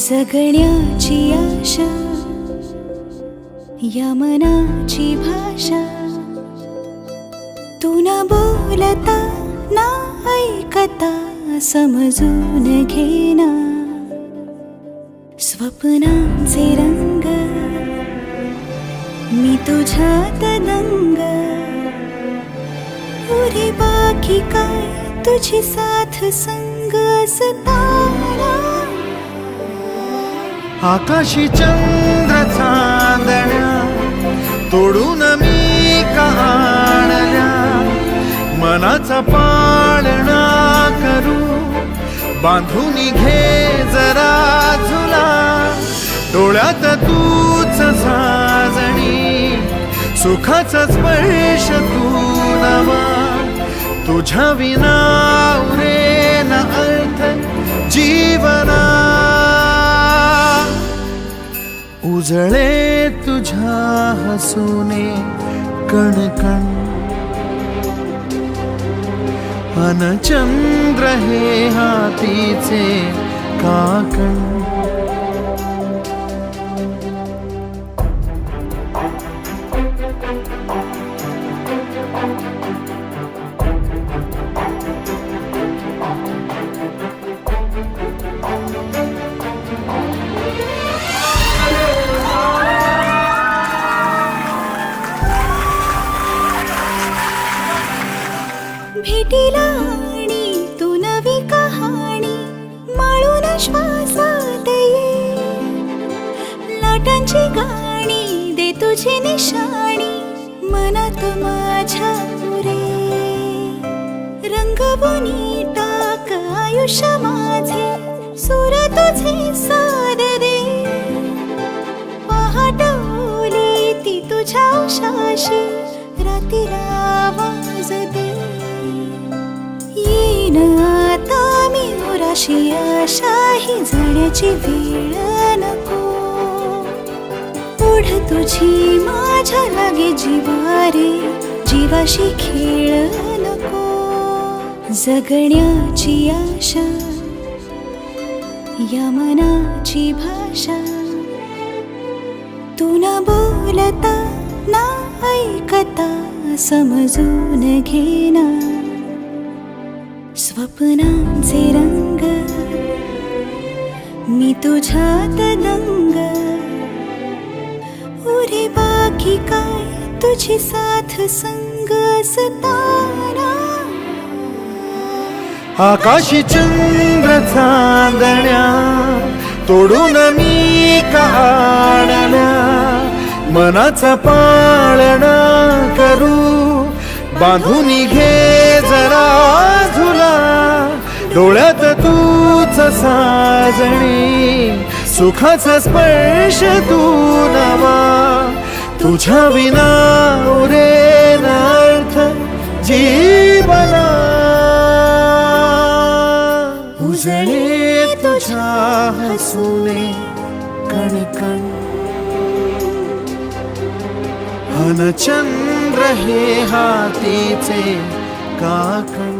जगण्याची आशा, या मनाची भाषा, तू न बोलता ना ऐकता समजून घेना. स्वप्नांचे रंग मी तुझ्यात दंग, पुरे बाकी काय तुझी साथ संग असताना. आकाशी चंद्र चांदण्या तोडून मी का आणल्या, मनाचा पाळणा करू बांधून घे जरा झुला. डोळ्यात तूच साजणी, सुखाचा स्पर्श तू नवा. तुझ्या विना उरेन अर्थ जीवना. उजळे तुझ्या हसूने कणकण, अन चंद्र हे हातीचे काकण. भेटीला आणि तू नवी कहाणी माळून श्वासात ये. लाटांची गाणी दे तुझी निशाणी मनात माझ्या पुरे. रंगवून टाक आयुष्य माझे, सूर तुझे साद दे. पहाटवली ती तुझ्या उशाशी, रातीला आवाज दे. येईन आता मी उराशी आशा, ही जाण्याची वेळ नको. ओढ तुझी माझ्या लागे जीवारे, जीवाशी खेळ नको. जगण्याची आशा, या मनाची भाषा, तू न बोलता ना ऐकता समजून घेना. स्वप्नांचे रंग मी तुझ्यात दंग, उरे बाकी काय तुझी साथ संग असताना. आकाशी चंद्र चांदण्या तोडून मी का आणल्या, मनाचा पाळणा करू बांधून घे जरा झुला. डोळ्यात तूच साजणी, सुखाचा स्पर्श तू नवा. तुझ्या विना उरेन अर्थ जीवना. उजळे तुझ्या हसूने कणकण, अन चंद्र हे हातीचे काकण.